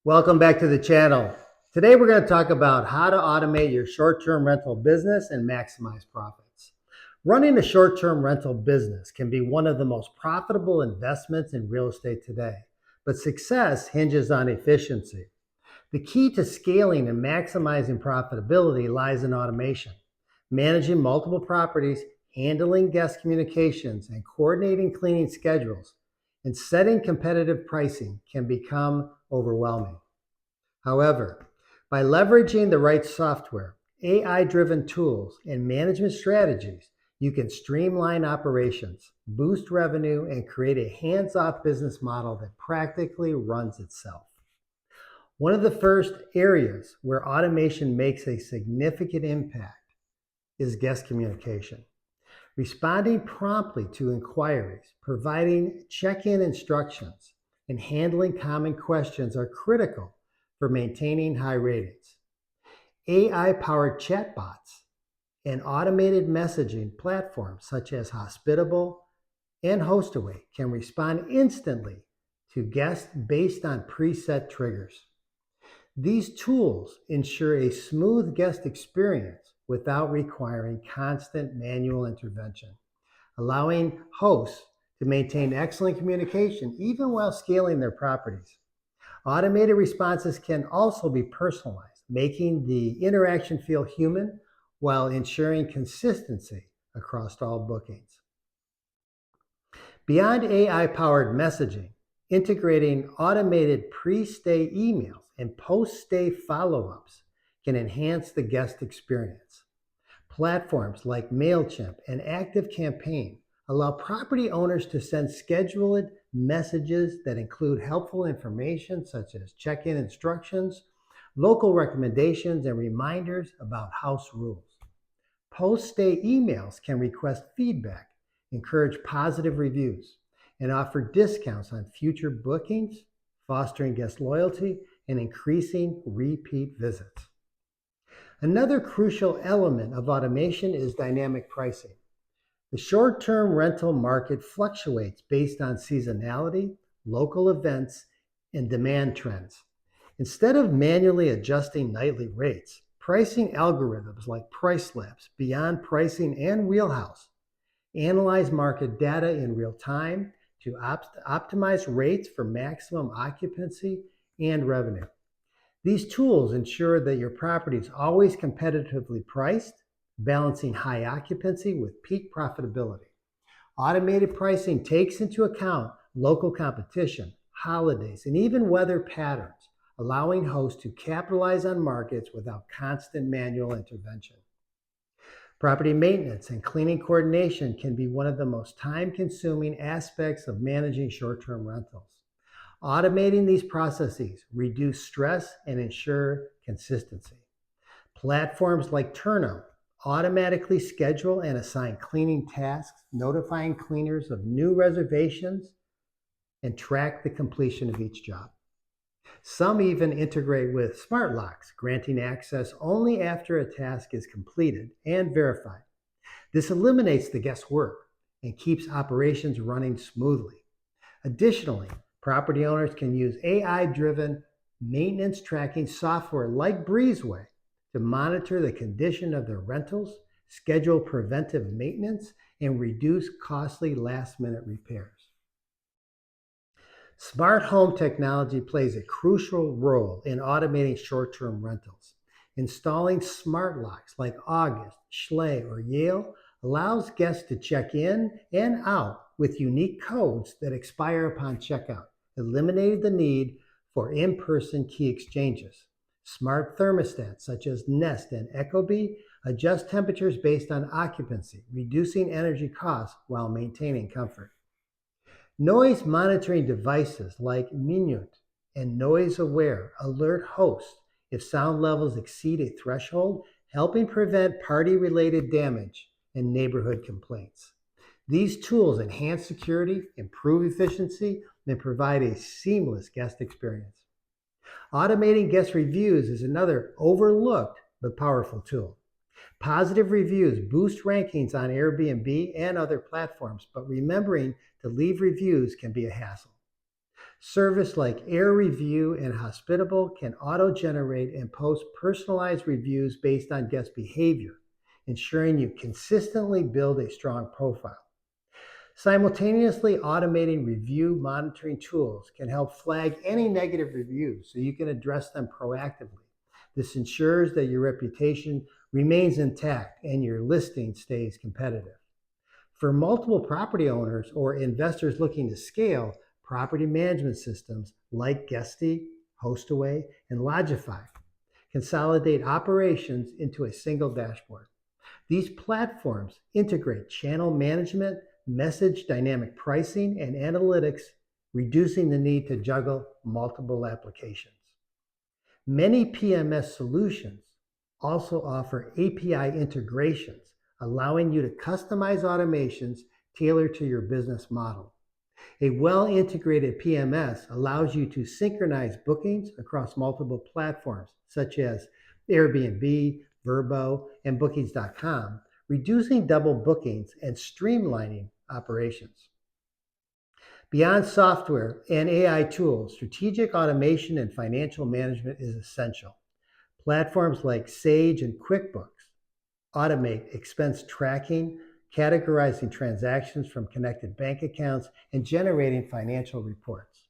Welcome back to the channel. Today we're going to talk about how to automate your short-term rental business and maximize profits. Running a short-term rental business can be one of the most profitable investments in real estate today, but success hinges on efficiency. The key to scaling and maximizing profitability lies in automation. Managing multiple properties, handling guest communications, and coordinating cleaning schedules and setting competitive pricing can become overwhelming. However, by leveraging the right software, AI-driven tools, and management strategies, you can streamline operations, boost revenue, and create a hands-off business model that practically runs itself. One of the first areas where automation makes a significant impact is guest communication. Responding promptly to inquiries, providing check-in instructions, and handling common questions are critical for maintaining high ratings. AI-powered chatbots and automated messaging platforms such as Hospitable and Hostaway can respond instantly to guests based on preset triggers. These tools ensure a smooth guest experience without requiring constant manual intervention, allowing hosts to maintain excellent communication even while scaling their properties. Automated responses can also be personalized, making the interaction feel human while ensuring consistency across all bookings. Beyond AI-powered messaging, integrating automated pre-stay emails and post-stay follow-ups can enhance the guest experience. Platforms like MailChimp and ActiveCampaign allow property owners to send scheduled messages that include helpful information such as check-in instructions, local recommendations, and reminders about house rules. Post-stay emails can request feedback, encourage positive reviews, and offer discounts on future bookings, fostering guest loyalty and increasing repeat visits. Another crucial element of automation is dynamic pricing. The short-term rental market fluctuates based on seasonality, local events, and demand trends. Instead of manually adjusting nightly rates, pricing algorithms like PriceLabs, Beyond Pricing, and Wheelhouse analyze market data in real time to optimize rates for maximum occupancy and revenue. These tools ensure that your property is always competitively priced, balancing high occupancy with peak profitability. Automated pricing takes into account local competition, holidays, and even weather patterns, allowing hosts to capitalize on markets without constant manual intervention. Property maintenance and cleaning coordination can be one of the most time-consuming aspects of managing short-term rentals. Automating these processes reduce stress and ensure consistency. Platforms like Turno automatically schedule and assign cleaning tasks, notifying cleaners of new reservations, and track the completion of each job. Some even integrate with smart locks, granting access only after a task is completed and verified. This eliminates the guesswork and keeps operations running smoothly. Additionally, property owners can use AI-driven maintenance tracking software like Breezeway to monitor the condition of their rentals, schedule preventive maintenance, and reduce costly last-minute repairs. Smart home technology plays a crucial role in automating short-term rentals. Installing smart locks like August, Schley, or Yale allows guests to check in and out with unique codes that expire upon checkout, eliminating the need for in-person key exchanges. Smart thermostats such as Nest and Ecobee adjust temperatures based on occupancy, reducing energy costs while maintaining comfort. Noise monitoring devices like Minute and Noise Aware alert hosts if sound levels exceed a threshold, helping prevent party-related damage and neighborhood complaints. These tools enhance security, improve efficiency, and provide a seamless guest experience. Automating guest reviews is another overlooked but powerful tool. Positive reviews boost rankings on Airbnb and other platforms, but remembering to leave reviews can be a hassle. Service like Air Review and Hospitable can auto-generate and post personalized reviews based on guest behavior, ensuring you consistently build a strong profile. Simultaneously automating review monitoring tools can help flag any negative reviews so you can address them proactively. This ensures that your reputation remains intact and your listing stays competitive. For multiple property owners or investors looking to scale, property management systems like Guesty, Hostaway, and Lodgify consolidate operations into a single dashboard. These platforms integrate channel management, message dynamic pricing, and analytics, reducing the need to juggle multiple applications. Many PMS solutions also offer API integrations, allowing you to customize automations tailored to your business model. A well-integrated PMS allows you to synchronize bookings across multiple platforms, such as Airbnb, Vrbo, and Bookings.com, reducing double bookings and streamlining operations. Beyond software and AI tools, strategic automation and financial management is essential. Platforms like Sage and QuickBooks automate expense tracking, categorizing transactions from connected bank accounts, and generating financial reports.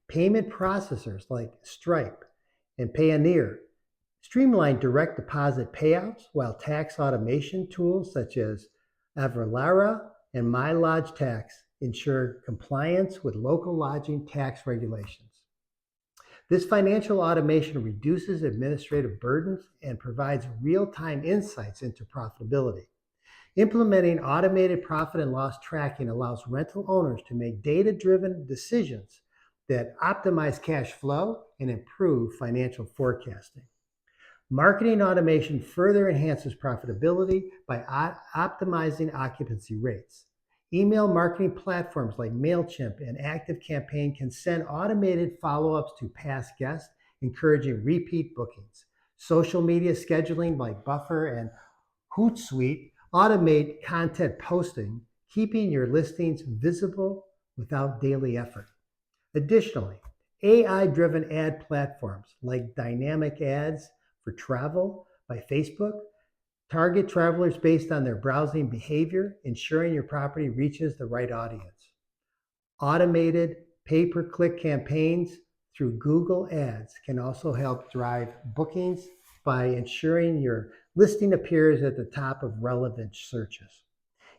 Payment processors like Stripe and Payoneer streamline direct deposit payouts, while tax automation tools such as Avalara and MyLodgeTax ensure compliance with local lodging tax regulations. This financial automation reduces administrative burdens and provides real-time insights into profitability. Implementing automated profit and loss tracking allows rental owners to make data-driven decisions that optimize cash flow and improve financial forecasting. Marketing automation further enhances profitability by optimizing occupancy rates. Email marketing platforms like MailChimp and ActiveCampaign can send automated follow-ups to past guests, encouraging repeat bookings. Social media scheduling like Buffer and Hootsuite automate content posting, keeping your listings visible without daily effort. Additionally, AI-driven ad platforms like Dynamic Ads for Travel by Facebook target travelers based on their browsing behavior, ensuring your property reaches the right audience. Automated pay-per-click campaigns through Google Ads can also help drive bookings by ensuring your listing appears at the top of relevant searches.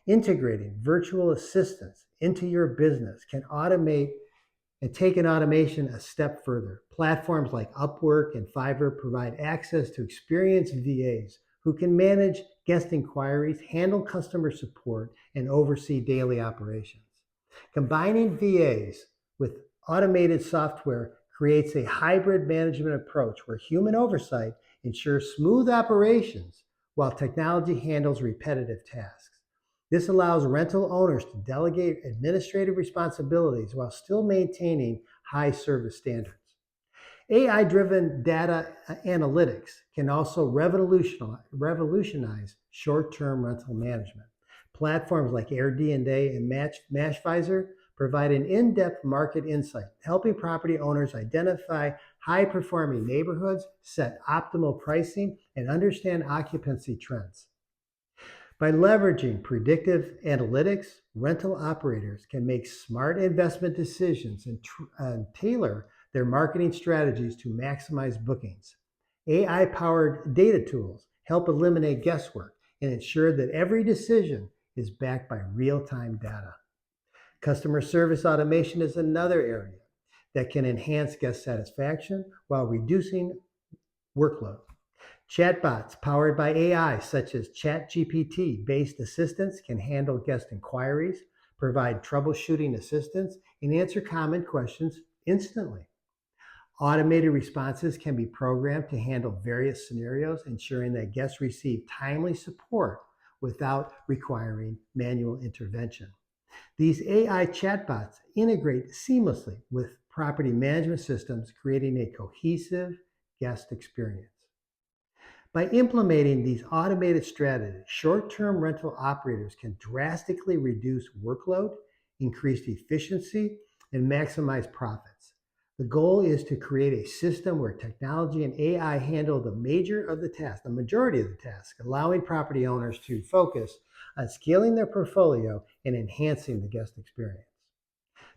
Integrating virtual assistants into your business can automate and take an automation a step further. Platforms like Upwork and Fiverr provide access to experienced VAs who can manage guest inquiries, handle customer support, and oversee daily operations. Combining VAs with automated software creates a hybrid management approach where human oversight ensures smooth operations while technology handles repetitive tasks. This allows rental owners to delegate administrative responsibilities while still maintaining high service standards. AI-driven data analytics can also revolutionize short-term rental management. Platforms like AirDNA and Mashvisor provide an in-depth market insight, helping property owners identify high-performing neighborhoods, set optimal pricing, and understand occupancy trends. By leveraging predictive analytics, rental operators can make smart investment decisions and tailor their marketing strategies to maximize bookings. AI-powered data tools help eliminate guesswork and ensure that every decision is backed by real-time data. Customer service automation is another area that can enhance guest satisfaction while reducing workload. Chatbots powered by AI, such as ChatGPT-based assistants, can handle guest inquiries, provide troubleshooting assistance, and answer common questions instantly. Automated responses can be programmed to handle various scenarios, ensuring that guests receive timely support without requiring manual intervention. These AI chatbots integrate seamlessly with property management systems, creating a cohesive guest experience. By implementing these automated strategies, short-term rental operators can drastically reduce workload, increase efficiency, and maximize profits. The goal is to create a system where technology and AI handle the majority of the task, allowing property owners to focus on scaling their portfolio and enhancing the guest experience.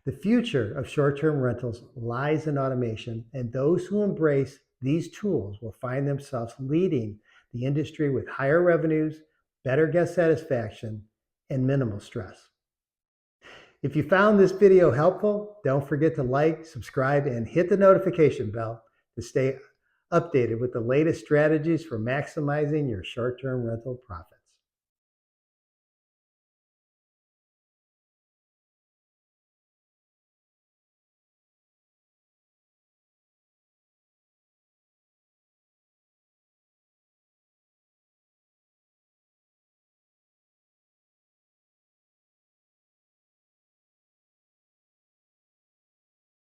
The future of short-term rentals lies in automation, and those who embrace these tools will find themselves leading the industry with higher revenues, better guest satisfaction, and minimal stress. If you found this video helpful, don't forget to like, subscribe, and hit the notification bell to stay updated with the latest strategies for maximizing your short-term rental profit.